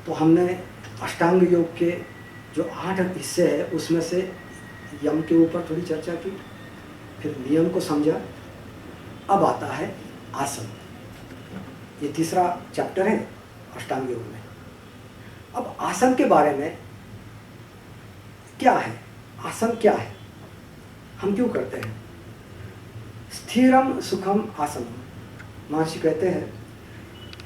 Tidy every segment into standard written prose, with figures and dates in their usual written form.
तो हमने अष्टांग योग के जो 8 हिस्से हैं उसमें से यम के ऊपर थोड़ी चर्चा की, फिर नियम को समझा। अब आता है आसन। ये तीसरा चैप्टर है अष्टांग योग में। अब आसन के बारे में क्या है, आसन क्या है, हम क्यों करते हैं। स्थिरम सुखम आसनम। महर्षि कहते हैं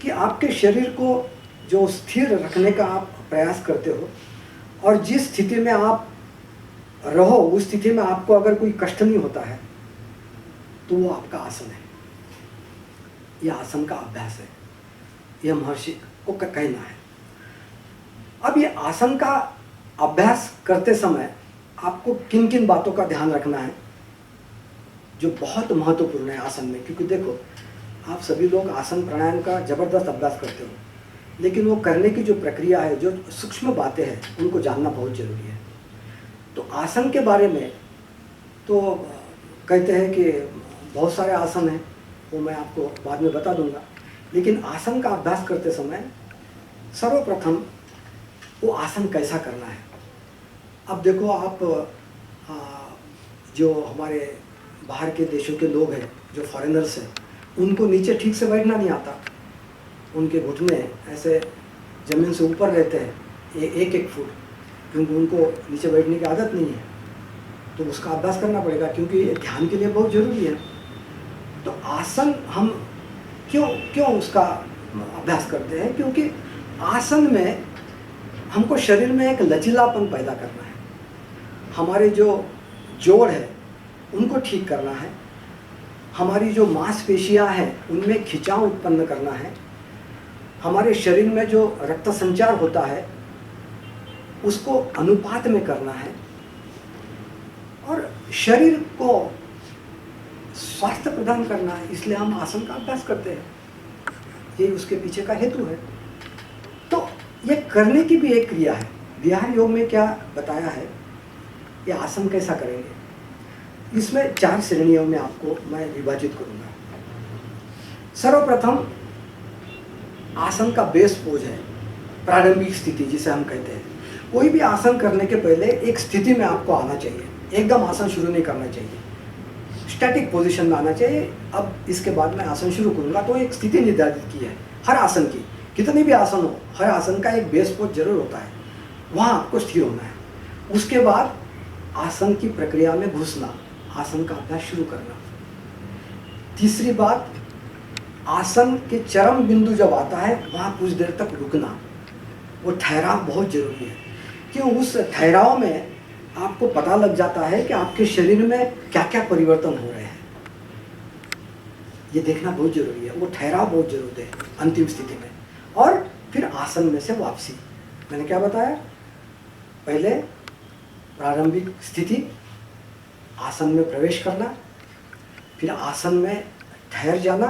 कि आपके शरीर को जो स्थिर रखने का आप प्रयास करते हो और जिस स्थिति में आप रहो उस स्थिति में आपको अगर कोई कष्ट नहीं होता है तो वो आपका आसन है। यह आसन का अभ्यास है, यह महर्षि को कहना है। अब ये आसन का अभ्यास करते समय आपको किन किन बातों का ध्यान रखना है जो बहुत महत्वपूर्ण है आसन में। क्योंकि देखो, आप सभी लोग आसन प्राणायाम का ज़बरदस्त अभ्यास करते हो, लेकिन वो करने की जो प्रक्रिया है, जो सूक्ष्म बातें हैं, उनको जानना बहुत ज़रूरी है। तो आसन के बारे में तो कहते हैं कि बहुत सारे आसन हैं, वो मैं आपको बाद में बता दूंगा। लेकिन आसन का अभ्यास करते समय सर्वप्रथम वो आसन कैसा करना है। अब देखो, आप जो हमारे बाहर के देशों के लोग हैं, जो फॉरेनर्स हैं, उनको नीचे ठीक से बैठना नहीं आता। उनके घुटने ऐसे ज़मीन से ऊपर रहते हैं एक एक फुट, क्योंकि उनको नीचे बैठने की आदत नहीं है। तो उसका अभ्यास करना पड़ेगा, क्योंकि ये ध्यान के लिए बहुत ज़रूरी है। तो आसन हम क्यों उसका अभ्यास करते हैं, क्योंकि आसन में हमको शरीर में एक लचीलापन पैदा करना है। हमारे जो जोड़ है उनको ठीक करना है, हमारी जो मांसपेशियां हैं उनमें खिंचाव उत्पन्न करना है, हमारे शरीर में जो रक्त संचार होता है उसको अनुपात में करना है, और शरीर को स्वास्थ्य प्रदान करना है। इसलिए हम आसन का अभ्यास करते हैं, ये उसके पीछे का हेतु है। तो ये करने की भी एक क्रिया है। विहार योग में क्या बताया है, ये आसन कैसा करेंगे, इसमें 4 श्रेणियों में आपको मैं विभाजित करूंगा। सर्वप्रथम आसन का बेस पोज है, प्रारंभिक स्थिति जिसे हम कहते हैं। कोई भी आसन करने के पहले एक स्थिति में आपको आना चाहिए, एकदम आसन शुरू नहीं करना चाहिए, स्टैटिक पोजीशन में आना चाहिए। अब इसके बाद मैं आसन शुरू करूंगा तो एक स्थिति निर्धारित की है हर आसन की। कितने भी आसन हो, हर आसन का एक बेस पोज जरूर होता है, वहाँ आपको स्थिर होना है। उसके बाद आसन की प्रक्रिया में घुसना, आसन का अभ्यास शुरू करना। तीसरी बात, आसन के चरम बिंदु जब आता है वहाँ कुछ देर तक रुकना, वो ठहराव बहुत जरूरी है। क्यों, उस ठहराव में आपको पता लग जाता है कि आपके शरीर में क्या क्या परिवर्तन हो रहे हैं, ये देखना बहुत जरूरी है। वो ठहराव बहुत जरूरी है अंतिम स्थिति में। और फिर आसन में से वापसी। मैंने क्या बताया, पहले प्रारंभिक स्थिति, आसन में प्रवेश करना, फिर आसन में ठहर जाना,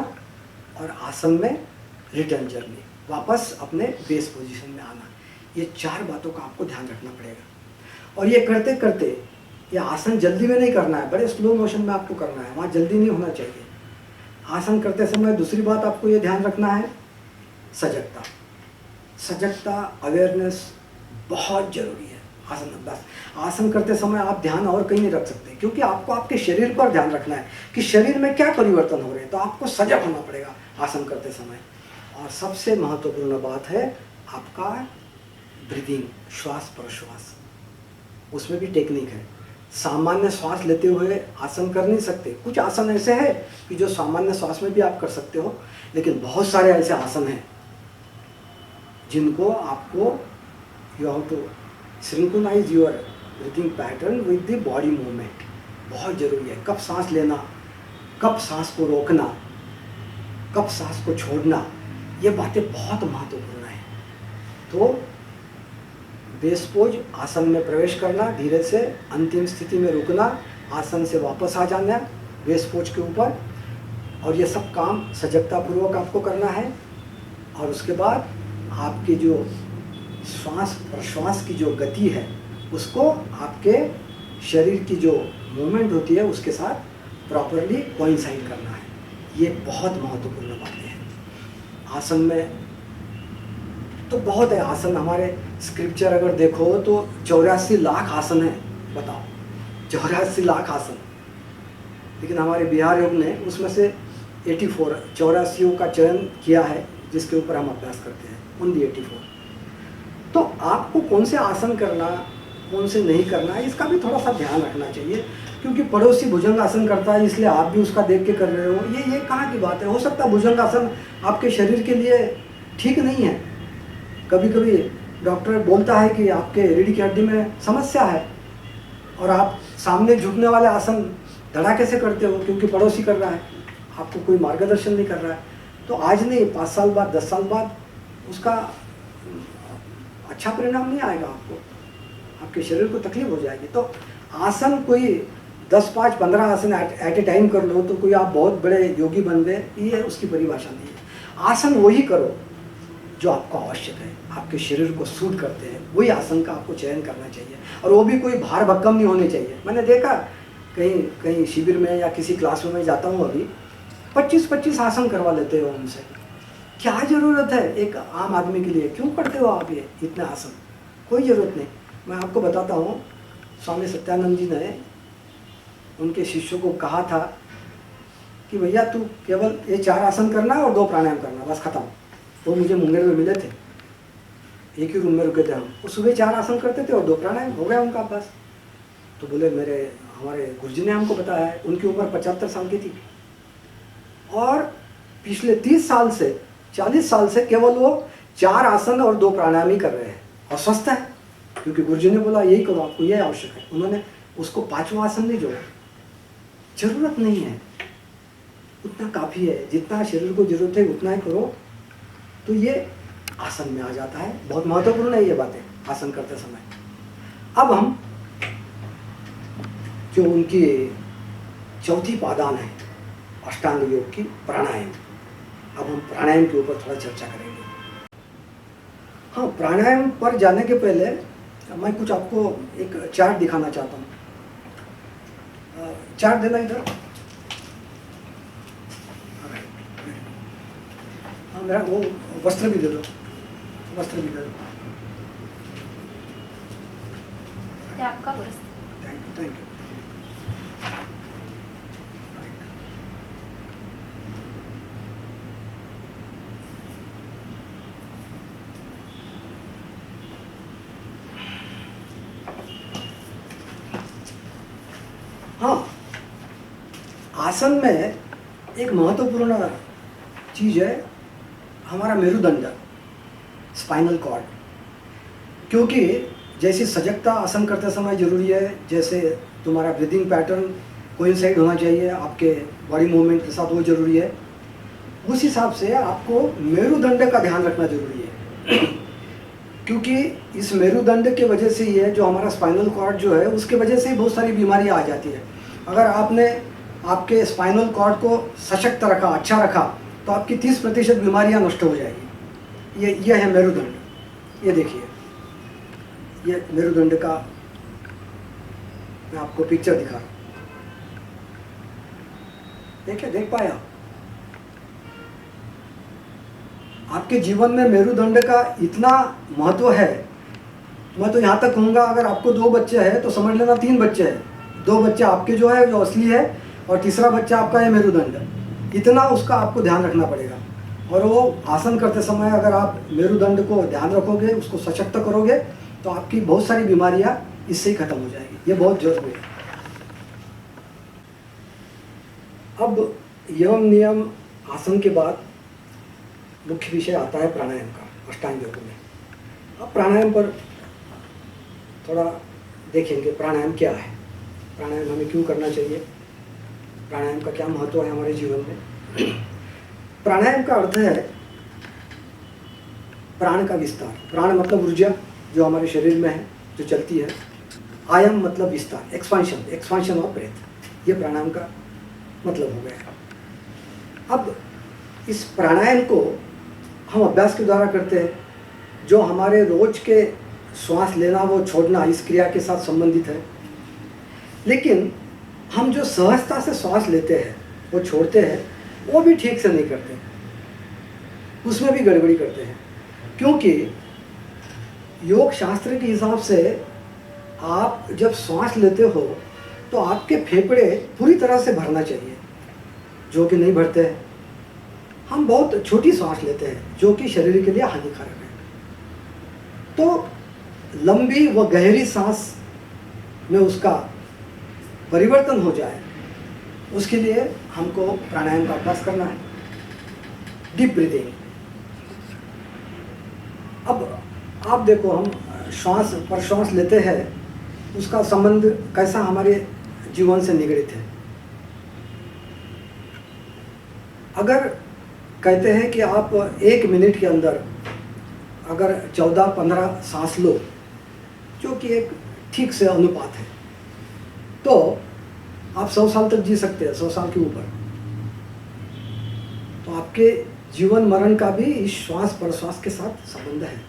और आसन में रिटर्न जर्नी, वापस अपने बेस पोजीशन में आना। ये 4 बातों का आपको ध्यान रखना पड़ेगा। और ये करते करते, ये आसन जल्दी में नहीं करना है, बड़े स्लो मोशन में आपको करना है, वहाँ जल्दी नहीं होना चाहिए। आसन करते समय दूसरी बात आपको ये ध्यान रखना है, सजगता। सजगता, अवेयरनेस बहुत जरूरी है आसन अभ्यास। आसन करते समय आप ध्यान और कहीं नहीं रख सकते, क्योंकि आपको आपके शरीर पर ध्यान रखना है कि शरीर में क्या परिवर्तन हो रहे हैं। तो आपको सजग होना पड़ेगा आसन करते समय। और सबसे महत्वपूर्ण बात है आपका ब्रीदिंग, श्वास प्रश्वास, उसमें भी टेक्निक है। सामान्य श्वास लेते हुए आसन कर नहीं सकते। कुछ आसन ऐसे हैं कि जो सामान्य श्वास में भी आप कर सकते हो, लेकिन बहुत सारे ऐसे आसन हैं जिनको आपको you have to synchronize your breathing pattern with the body movement. बहुत जरूरी है। कब सांस लेना, कब सांस को रोकना, कब सांस को छोड़ना, ये बातें बहुत महत्वपूर्ण हैं। तो बेस पोज, आसन में प्रवेश करना, धीरे से अंतिम स्थिति में रुकना, आसन से वापस आ जाना बेस पोज के ऊपर, और ये सब काम सजगता पूर्वक आपको करना है। और उसके बाद आपकी जो श्वास प्रश्वास की जो गति है उसको आपके शरीर की जो मूवमेंट होती है उसके साथ प्रॉपरली कोइंसाइड करना है। ये बहुत महत्वपूर्ण बातें हैं। आसन में तो बहुत है आसन, हमारे स्क्रिप्चर अगर देखो तो 84 लाख आसन है, बताओ 84 लाख आसन। लेकिन हमारे बिहार योग ने उसमें से 84 का चयन किया है जिसके ऊपर हम अभ्यास करते हैं, ओनली 84। तो आपको कौन से आसन करना, कौन से नहीं करना, इसका भी थोड़ा सा ध्यान रखना चाहिए, क्योंकि पड़ोसी भुजंग आसन करता है इसलिए आप भी उसका देख के कर रहे हो, ये कहाँ की बात है। हो सकता है भुजंग आसन आपके शरीर के लिए ठीक नहीं है, कभी कभी डॉक्टर बोलता है कि आपके रीढ़ की हड्डी में समस्या है, और आप सामने झुकने वाले आसन धड़ाके से करते हो क्योंकि पड़ोसी कर रहा है, आपको कोई मार्गदर्शन नहीं कर रहा है। तो आज नहीं, 5 साल बाद, 10 साल बाद उसका अच्छा परिणाम नहीं आएगा, आपके शरीर को तकलीफ हो जाएगी। तो आसन कोई 10, 5, 15 आसन एट ए टाइम कर लो तो कोई आप बहुत बड़े योगी बन गए, ये उसकी परिभाषा नहीं है। आसन वही करो जो आपको आवश्यक है, आपके शरीर को सूट करते हैं, वही आसन का आपको चयन करना चाहिए, और वो भी कोई भार भक्कम नहीं होने चाहिए। मैंने देखा कहीं शिविर में या किसी क्लास में जाता हूँ, अभी 25-25 आसन करवा लेते हो उनसे। क्या ज़रूरत है एक आम आदमी के लिए, क्यों करते हो आप ये इतने आसन, कोई ज़रूरत नहीं। मैं आपको बताता हूँ, स्वामी सत्यानंद जी ने उनके शिष्यों को कहा था कि भैया तू केवल ये 4 आसन करना और 2 प्राणायाम करना, बस खत्म। वो मुझे मुंगेर में मिले थे, एक ही रूम में रुके थे हम, वो सुबह 4 आसन करते थे और 2 प्राणायाम, हो गया उनका अभ्यास। तो बोले हमारे गुरुजी ने हमको बताया है, उनकी उम्र 75 साल की थी, और पिछले 30 साल से 40 साल से केवल वो 4 आसन और 2 प्राणायाम ही कर रहे हैं, और स्वस्थ है, क्योंकि गुरुजी ने बोला यही करो, आपको यह आवश्यक है। उन्होंने उसको 5वां आसन नहीं जोड़ा, जरूरत नहीं है, उतना काफ़ी है, जितना शरीर को जरूरत है उतना ही करो, तो ये आसन में आ जाता है। बहुत महत्वपूर्ण है ये बातें आसन करते समय। अब हम जो उनकी चौथी पादान है अष्टांग योग की, प्राणायाम, अब हम प्राणायाम के ऊपर थोड़ा चर्चा करेंगे। हाँ, प्राणायाम पर जाने के पहले मैं कुछ आपको एक चार्ट दिखाना चाहता हूँ। चार्ट देना इधर, हाँ मेरा वो वस्त्र भी दे दो, वस्त्र भी दे दो। आपका वस्त्र, थैंक यू। हाँ, आसन में एक महत्वपूर्ण चीज़ है हमारा मेरुदंड, स्पाइनल कॉर्ड, क्योंकि जैसे सजगता आसन करते समय जरूरी है, जैसे तुम्हारा ब्रीदिंग पैटर्न कोइंसाइड होना चाहिए आपके बॉडी मूवमेंट के साथ, वो जरूरी है, उस हिसाब से आपको मेरुदंड का ध्यान रखना जरूरी है। क्योंकि इस मेरुदंड के वजह से ही है, जो हमारा स्पाइनल कॉर्ड जो है उसके वजह से ही बहुत सारी बीमारियां आ जाती है। अगर आपने आपके स्पाइनल कॉर्ड को सशक्त रखा, अच्छा रखा, तो आपकी 30% बीमारियां नष्ट हो जाएगी। ये है मेरुदंड, ये देखिए, ये मेरुदंड का मैं आपको पिक्चर दिखा रहा हूँ, देखिए, देख पाए आप? आपके जीवन में मेरुदंड का इतना महत्व है। मैं तो यहाँ तक कहूँगा, अगर आपको 2 बच्चे हैं तो समझ लेना 3 बच्चे हैं। 2 बच्चे आपके जो है जो असली है, और तीसरा बच्चा आपका है मेरुदंड। इतना उसका आपको ध्यान रखना पड़ेगा। और वो आसन करते समय अगर आप मेरुदंड को ध्यान रखोगे, उसको सशक्त करोगे, तो आपकी बहुत सारी बीमारियाँ इससे ही खत्म हो जाएगी। ये बहुत जरूरी है। अब यम नियम आसन के बाद मुख्य विषय आता है प्राणायाम का, अष्टांग योग में। अब प्राणायाम पर थोड़ा देखेंगे, प्राणायाम क्या है, प्राणायाम हमें क्यों करना चाहिए, प्राणायाम का क्या महत्व है हमारे जीवन में। प्राणायाम का अर्थ है प्राण का विस्तार। प्राण मतलब ऊर्जा जो हमारे शरीर में है, जो चलती है। आयम मतलब विस्तार, एक्सपांशन ऑफ ब्रेथ, ये प्राणायाम का मतलब हो गया। अब इस प्राणायाम को हम अभ्यास के द्वारा करते हैं, जो हमारे रोज के श्वास लेना वो छोड़ना इस क्रिया के साथ संबंधित है। लेकिन हम जो सहजता से श्वास लेते हैं वो छोड़ते हैं, वो भी ठीक से नहीं करते, उसमें भी गड़बड़ी करते हैं। क्योंकि योग शास्त्र के हिसाब से आप जब श्वास लेते हो तो आपके फेफड़े पूरी तरह से भरना चाहिए, जो कि नहीं भरते हैं। हम बहुत छोटी सांस लेते हैं जो कि शरीर के लिए हानिकारक है। तो लंबी व गहरी सांस में उसका परिवर्तन हो जाए, उसके लिए हमको प्राणायाम का अभ्यास करना है, डीप ब्रीदिंग। अब आप देखो, हम श्वास पर श्वास लेते हैं, उसका संबंध कैसा हमारे जीवन से निगड़ित है। अगर कहते हैं कि आप 1 मिनट के अंदर अगर 14-15 सांस लो, जो कि एक ठीक से अनुपात है, तो आप 100 साल तक जी सकते हैं, 100 साल के ऊपर। तो आपके जीवन मरण का भी इस श्वास प्रश्वास के साथ संबंध है।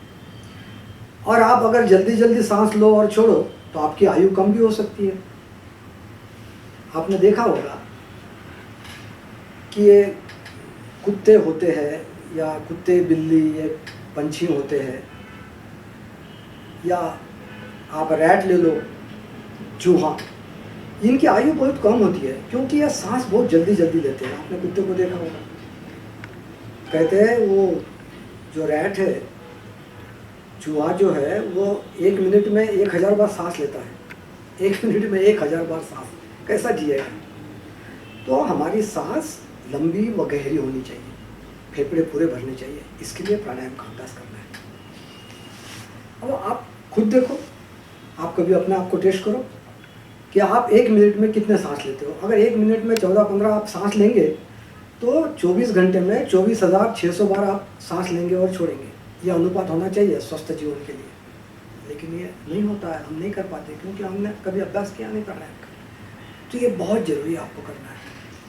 और आप अगर जल्दी जल्दी सांस लो और छोड़ो तो आपकी आयु कम भी हो सकती है। आपने देखा होगा कि ये कुत्ते होते हैं, या कुत्ते बिल्ली, ये पंछी होते हैं, या आप रैट ले लो, चूहा, इनकी आयु बहुत कम होती है क्योंकि ये सांस बहुत जल्दी जल्दी लेते हैं। आपने कुत्ते को देखा होगा, कहते हैं वो जो रैट है, चूहा जो है, वो 1 मिनट में 1000 बार सांस लेता है। 1 मिनट में 1000 बार सांस, कैसा जिएगा? तो हमारी सांस लंबी व गहरी होनी चाहिए, फेफड़े पूरे भरने चाहिए। इसके लिए प्राणायाम का अभ्यास करना है। अब आप खुद देखो, आप कभी अपने आप को टेस्ट करो कि आप 1 मिनट में कितने सांस लेते हो। अगर 1 मिनट में 14-15 आप सांस लेंगे तो 24 घंटे में 24,600 बार आप सांस लेंगे और छोड़ेंगे। यह अनुपात होना चाहिए स्वस्थ जीवन के लिए, लेकिन ये नहीं होता है, हम नहीं कर पाते क्योंकि हमने कभी अभ्यास किया नहीं प्राणायाम का। तो ये बहुत जरूरी है आपको करना है।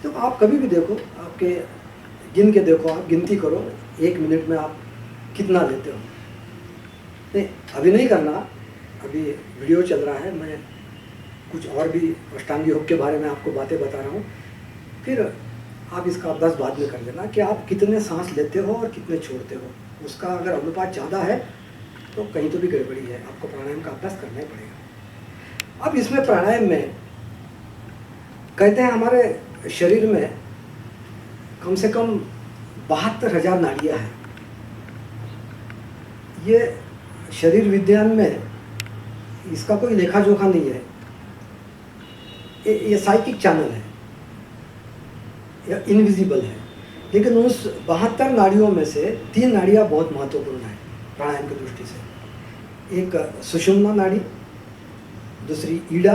तो आप कभी भी देखो, आपके गिन के देखो, आप गिनती करो 1 मिनट में आप कितना लेते हो। नहीं, अभी नहीं करना, अभी वीडियो चल रहा है, मैं कुछ और भी अष्टांग योग के बारे में आपको बातें बता रहा हूँ। फिर आप इसका अभ्यास बाद में कर लेना कि आप कितने सांस लेते हो और कितने छोड़ते हो। उसका अगर अनुपात ज़्यादा है तो कहीं तो भी गड़बड़ी है, आपको प्राणायाम का अभ्यास करना ही पड़ेगा। अब इसमें प्राणायाम में कहते हैं हमारे शरीर में कम से कम 72,000 नाड़ियाँ हैं। ये शरीर विज्ञान में इसका कोई लेखा जोखा नहीं है। ये साइकिक चैनल है, या इनविजिबल है। लेकिन उस 72 नाड़ियों में से 3 नाड़ियाँ बहुत महत्वपूर्ण है प्राणायाम की दृष्टि से। एक सुषुम्ना नाड़ी, दूसरी ईड़ा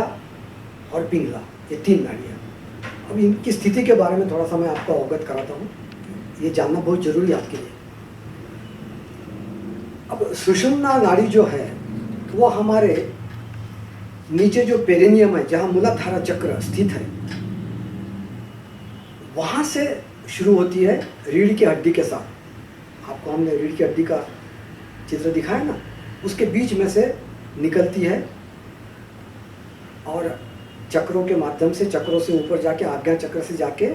और पिंगला, ये 3 नाड़ियाँ। अब इनकी स्थिति के बारे में थोड़ा सा मैं आपको अवगत कराता हूँ, ये जानना बहुत जरूरी है आपके लिए। अब सुषुम्ना नाड़ी जो है वो हमारे नीचे जो पेरिनियम है, जहाँ मूलाधारा चक्र स्थित है, वहाँ से शुरू होती है रीढ़ की हड्डी के साथ। आपको हमने रीढ़ की हड्डी का चित्र दिखाया ना, उसके बीच में से निकलती है और चक्रों के माध्यम से, चक्रों से ऊपर जाके आज्ञा चक्र से जाके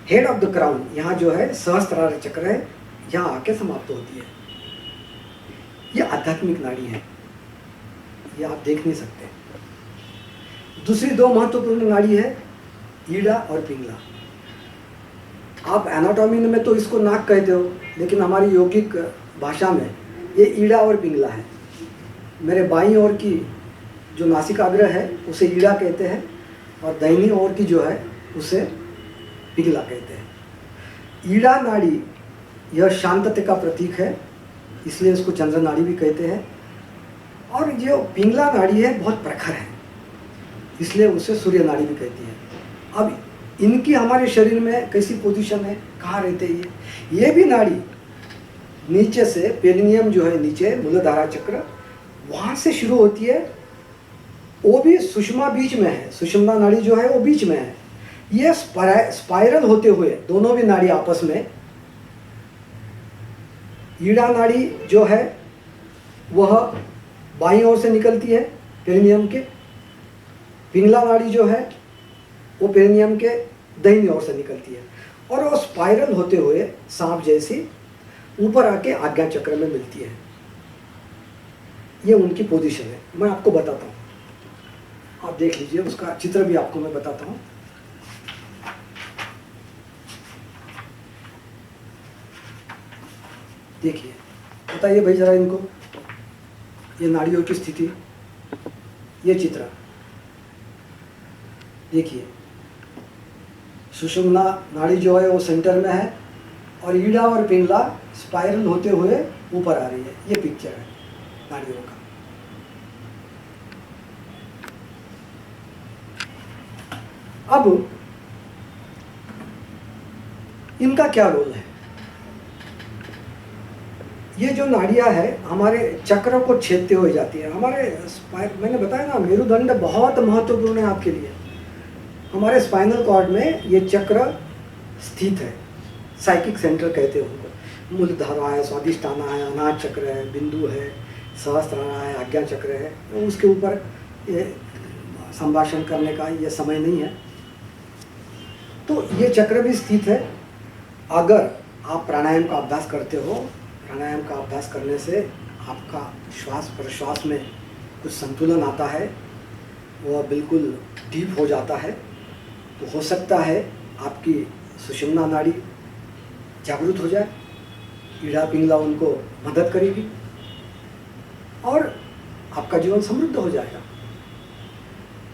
हेड ऑफ द क्राउन, यहाँ जो है सहस्त्रार चक्र है, यहाँ आके समाप्त होती है। ये आध्यात्मिक नाड़ी है, ये आप देख नहीं सकते। दूसरी 2 महत्वपूर्ण नाड़ी है ईड़ा और पिंगला। आप एनाटॉमी में तो इसको नाक कहते हो, लेकिन हमारी यौगिक भाषा में ये ईड़ा और पिंगला है। मेरे बाईं ओर की जो नासिकाग्र है उसे ईड़ा कहते हैं, और दाहिनी ओर की जो है उसे पिंगला कहते हैं। ईड़ा नाड़ी यह शांतता का प्रतीक है, इसलिए इसको चंद्र नाड़ी भी कहते हैं। और जो पिंगला नाड़ी है बहुत प्रखर है, इसलिए उसे सूर्य नाड़ी भी कहती है। अब इनकी हमारे शरीर में कैसी पोजीशन है, कहाँ रहते हैं ये भी नाड़ी नीचे से, पेरिनियम जो है नीचे मूलाधारा चक्र, वहाँ से शुरू होती है। वो भी सुषुम्ना बीच में है, सुषुम्ना नाड़ी जो है वो बीच में है। ये स्पाइरल होते हुए दोनों भी नाड़ी आपस में, ईड़ा नाड़ी जो है वह बाईं ओर से निकलती है पेरिनियम के, पिंगला नाड़ी जो है वो पेरिनियम के दाहिनी ओर से निकलती है, और वो स्पाइरल होते हुए सांप जैसी ऊपर आके आज्ञा चक्र में मिलती है। ये उनकी पोजीशन है। मैं आपको बताता हूँ, आप देख लीजिए, उसका चित्र भी आपको मैं बताता हूँ। देखिए, बताइए भाई जरा इनको, ये नाड़ियों की स्थिति, ये चित्र देखिए, सुषुम्ना नाड़ी जो है वो सेंटर में है और ईड़ा और पिंगला स्पाइरल होते हुए ऊपर आ रही है। ये पिक्चर है नाड़ियों का। अब इनका क्या रोल है? ये जो नाड़ियां है हमारे चक्र को छेदते हुए जाती है। हमारे मैंने बताया ना, मेरुदंड बहुत महत्वपूर्ण है आपके लिए। हमारे स्पाइनल कॉर्ड में ये चक्र स्थित है, साइकिक सेंटर कहते हैं उनको। मूलधारा है, स्वादिष्टाना है, अनाहत चक्र है, बिंदु है, सहस्त्रारा है, आज्ञा चक्र है। उसके ऊपर ये संभाषण करने का ये समय नहीं है। तो ये चक्र भी स्थित है। अगर आप प्राणायाम का अभ्यास करते हो, प्राणायाम का अभ्यास करने से आपका श्वास प्रश्वास में कुछ संतुलन आता है, वह बिल्कुल डीप हो जाता है। तो हो सकता है आपकी सुषुम्ना नाड़ी जागृत हो जाए, ईड़ा पिंगला उनको मदद करेगी और आपका जीवन समृद्ध हो जाएगा।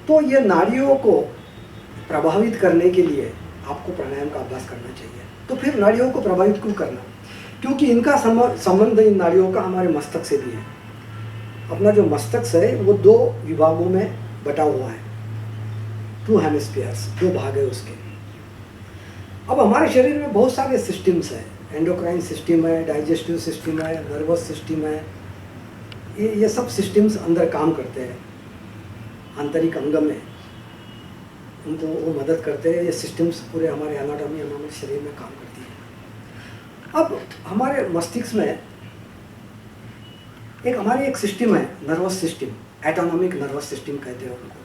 तो ये नाड़ियों को प्रभावित करने के लिए आपको प्राणायाम का अभ्यास करना चाहिए। तो फिर नाड़ियों को प्रभावित क्यों करना? क्योंकि इनका संबंध इन नाड़ियों का हमारे मस्तक से भी है। अपना जो मस्तक है वो दो विभागों में बटा हुआ है, 2 हेमिस्फीयर्स, 2 भाग है उसके। अब हमारे शरीर में बहुत सारे सिस्टम्स हैं, एंडोक्राइन सिस्टम है, डाइजेस्टिव सिस्टम है, नर्वस सिस्टम है। ये सब सिस्टम्स अंदर काम करते हैं, आंतरिक अंग में उनको वो मदद करते हैं। ये सिस्टम्स पूरे हमारे एनाटॉमी, हमारे शरीर में काम करती है। अब हमारे मस्तिष्क में हमारी एक सिस्टम है, nervous system, autonomic nervous system कहते हैं उनको।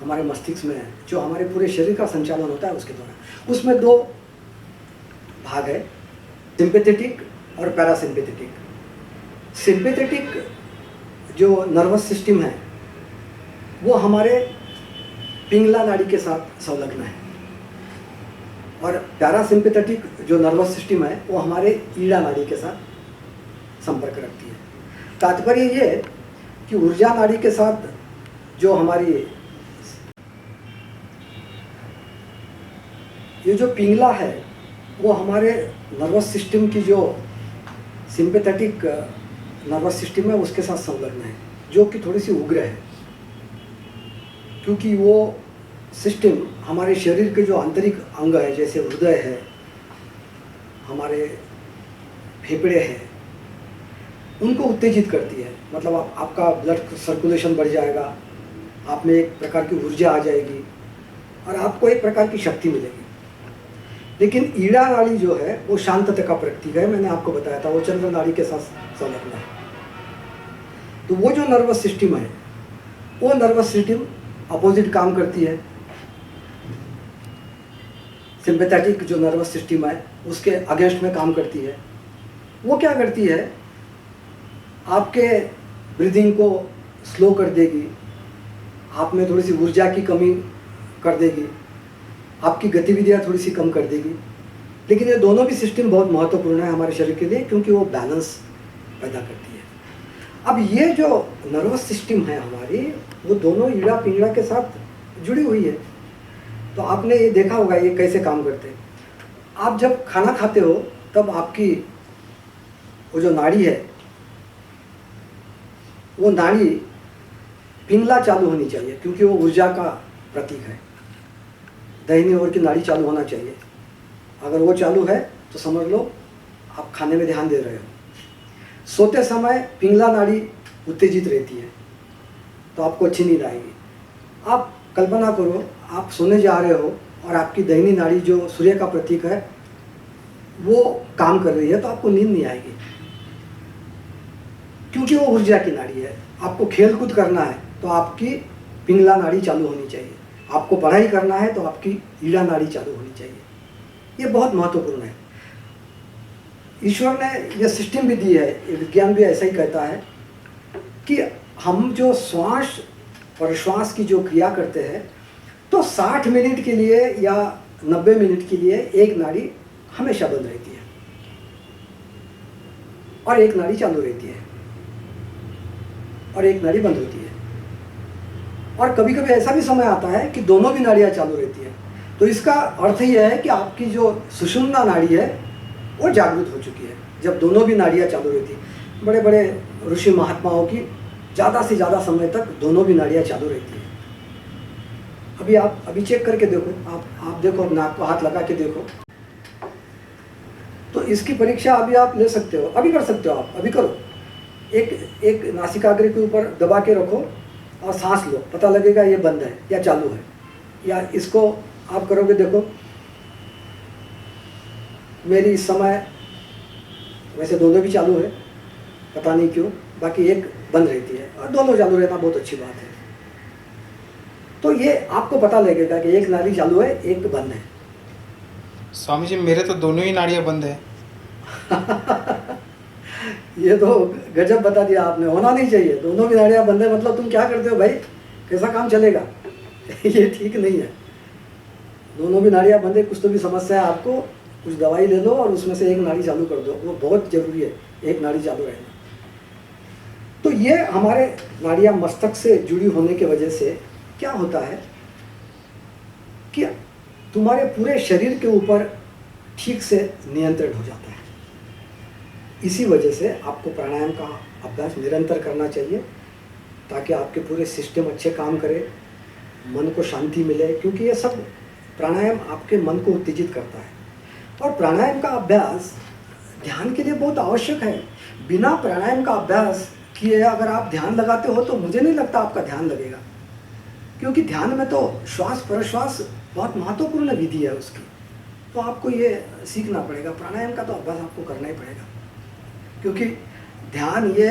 हमारे मस्तिष्क में जो हमारे पूरे शरीर का संचालन होता है उसके द्वारा, उसमें 2 भाग है, सिंपैथेटिक और पैरासिम्पैथेटिक। सिंपैथेटिक जो नर्वस सिस्टम है वो हमारे पिंगला नाड़ी के साथ संलग्न है और पैरासिम्पैथेटिक जो नर्वस सिस्टम है वो हमारे ईड़ा नाड़ी के साथ संपर्क रखती है। तात्पर्य ये कि ऊर्जा नाड़ी के साथ जो हमारी ये जो पिंगला है वो हमारे नर्वस सिस्टम की जो सिंपैथेटिक नर्वस सिस्टम है उसके साथ संलग्न है, जो कि थोड़ी सी उग्र है। क्योंकि वो सिस्टम हमारे शरीर के जो आंतरिक अंग है, जैसे हृदय है, हमारे फेफड़े हैं, उनको उत्तेजित करती है। मतलब आपका ब्लड सर्कुलेशन बढ़ जाएगा, आप में एक प्रकार की ऊर्जा आ जाएगी और आपको एक प्रकार की शक्ति मिलेगी। लेकिन ईड़ा नाड़ी जो है वो शांतता का प्रतीक है। मैंने आपको बताया था वो चंद्र नाड़ी के साथ संलग्न है। तो वो जो नर्वस सिस्टम है वो नर्वस सिस्टम अपोजिट काम करती है। सिंपैथेटिक जो नर्वस सिस्टम है उसके अगेंस्ट में काम करती है। वो क्या करती है, आपके ब्रीदिंग को स्लो कर देगी, आप में थोड़ी सी ऊर्जा की कमी कर देगी, आपकी गतिविधियाँ थोड़ी सी कम कर देगी। लेकिन ये दोनों भी सिस्टम बहुत महत्वपूर्ण है हमारे शरीर के लिए, क्योंकि वो बैलेंस पैदा करती है। अब ये जो नर्वस सिस्टम है हमारी, वो दोनों ईड़ा पिंगला के साथ जुड़ी हुई है। तो आपने ये देखा होगा ये कैसे काम करते हैं। आप जब खाना खाते हो तब आपकी वो जो नाड़ी है वो नाड़ी पिंगला चालू होनी चाहिए, क्योंकि वो ऊर्जा का प्रतीक है। दाहिनी ओर की नाड़ी चालू होना चाहिए। अगर वो चालू है तो समझ लो आप खाने में ध्यान दे रहे हो। सोते समय पिंगला नाड़ी उत्तेजित रहती है तो आपको अच्छी नींद आएगी। आप कल्पना करो आप सोने जा रहे हो और आपकी दाहिनी नाड़ी जो सूर्य का प्रतीक है वो काम कर रही है, तो आपको नींद नहीं आएगी, क्योंकि वो ऊर्जा की नाड़ी है। आपको खेल कूद करना है तो आपकी पिंगला नाड़ी चालू होनी चाहिए। आपको पढ़ाई करना है तो आपकी ईड़ा नाड़ी चालू होनी चाहिए। ये बहुत महत्वपूर्ण है। ईश्वर ने यह सिस्टम भी दी है, ये विज्ञान भी ऐसा ही कहता है कि हम जो श्वास प्रश्वास की जो क्रिया करते हैं, तो 60 मिनट के लिए या 90 मिनट के लिए एक नाड़ी हमेशा बंद रहती है और एक नाड़ी चालू रहती है और एक नाड़ी बंद होती है। और कभी कभी ऐसा भी समय आता है कि दोनों भी नाड़ियाँ चालू रहती है। तो इसका अर्थ यह है कि आपकी जो सुषुम्ना नाड़ी है वो जागृत हो चुकी है जब दोनों भी नाड़ियाँ चालू रहती है। बड़े बड़े ऋषि महात्माओं की ज़्यादा से ज़्यादा समय तक दोनों भी नाड़ियाँ चालू रहती है। अभी चेक करके देखो, आप देखो, नाक को हाथ लगा के देखो। तो इसकी परीक्षा अभी आप ले सकते हो, अभी कर सकते हो, आप अभी करो। एक नासिकाग्र के ऊपर दबा के रखो और सांस लो, पता लगेगा ये बंद है या चालू है। या इसको आप करोगे, देखो मेरी इस समय वैसे दोनों भी चालू है, पता नहीं क्यों, बाकी एक बंद रहती है और दोनों चालू रहना बहुत अच्छी बात है। तो ये आपको पता लगेगा कि एक नाड़ी चालू है, एक बंद है। स्वामी जी, मेरे तो दोनों ही नाड़ियाँ बंद है। ये तो गजब बता दिया आपने, होना नहीं चाहिए। दोनों भी नाड़ियाँ बंद है मतलब तुम क्या करते हो भाई, कैसा काम चलेगा? ये ठीक नहीं है। दोनों भी नाड़ियाँ बंद है, कुछ तो भी समस्या है आपको। कुछ दवाई ले लो और उसमें से एक नाड़ी चालू कर दो, वो बहुत जरूरी है, एक नाड़ी चालू रहना। तो ये हमारे नाड़ियाँ मस्तक से जुड़ी होने की वजह से क्या होता है कि तुम्हारे पूरे शरीर के ऊपर ठीक से नियंत्रण हो जाता है। इसी वजह से आपको प्राणायाम का अभ्यास निरंतर करना चाहिए ताकि आपके पूरे सिस्टम अच्छे काम करे, मन को शांति मिले, क्योंकि ये सब प्राणायाम आपके मन को उत्तेजित करता है। और प्राणायाम का अभ्यास ध्यान के लिए बहुत आवश्यक है। बिना प्राणायाम का अभ्यास किए अगर आप ध्यान लगाते हो तो मुझे नहीं लगता आपका ध्यान लगेगा, क्योंकि ध्यान में तो श्वास प्रश्वास बहुत महत्वपूर्ण विधि है उसकी। तो आपको ये सीखना पड़ेगा, प्राणायाम का तो अभ्यास आपको करना ही पड़ेगा, क्योंकि ध्यान ये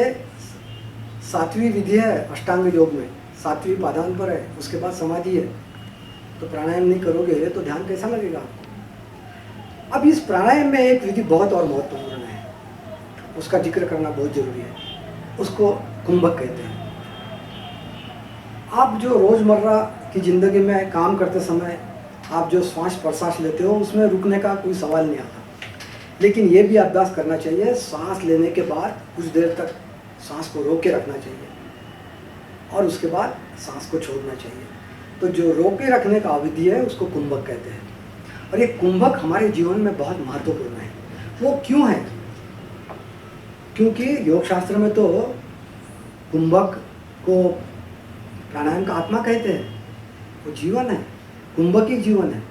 7वीं विधि है अष्टांग योग में, 7वीं पादान पर है, उसके बाद समाधि है। तो प्राणायाम नहीं करोगे तो ध्यान कैसा लगेगा आपको? अब इस प्राणायाम में एक विधि बहुत और महत्वपूर्ण है, उसका जिक्र करना बहुत जरूरी है। उसको कुंभक कहते हैं। आप जो रोज़मर्रा की ज़िंदगी में काम करते समय आप जो श्वास प्रश्वास लेते हो उसमें रुकने का कोई सवाल नहीं आता, लेकिन ये भी अभ्यास करना चाहिए। सांस लेने के बाद कुछ देर तक सांस को रोक के रखना चाहिए और उसके बाद सांस को छोड़ना चाहिए। तो जो रोक के रखने का अवधि है उसको कुंभक कहते हैं। और ये कुंभक हमारे जीवन में बहुत महत्वपूर्ण है। वो क्यों है? क्योंकि योग शास्त्र में तो कुंभक को प्राणायाम का आत्मा कहते हैं, वो जीवन है, कुंभक ही जीवन है।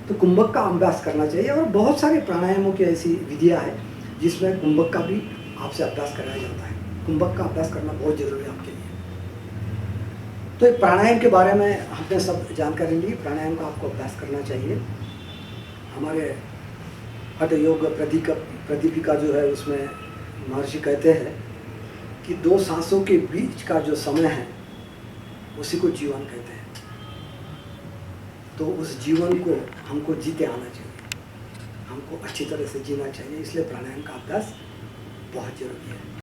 तो कुंभक का अभ्यास करना चाहिए। और बहुत सारे प्राणायामों की ऐसी विधियां हैं जिसमें कुंभक का भी आपसे अभ्यास कराया जाता है। कुंभक का अभ्यास करना बहुत जरूरी है आपके लिए। तो एक प्राणायाम के बारे में हमने सब जानकारी ली। प्राणायाम का आपको अभ्यास करना चाहिए। हमारे हठ योग प्रदीपिका जो है उसमें महर्षि कहते हैं कि 2 सांसों के बीच का जो समय है उसी को जीवन कहते हैं। तो उस जीवन को हमको जीते आना चाहिए, हमको अच्छी तरह से जीना चाहिए। इसलिए प्राणायाम का अभ्यास बहुत जरूरी है।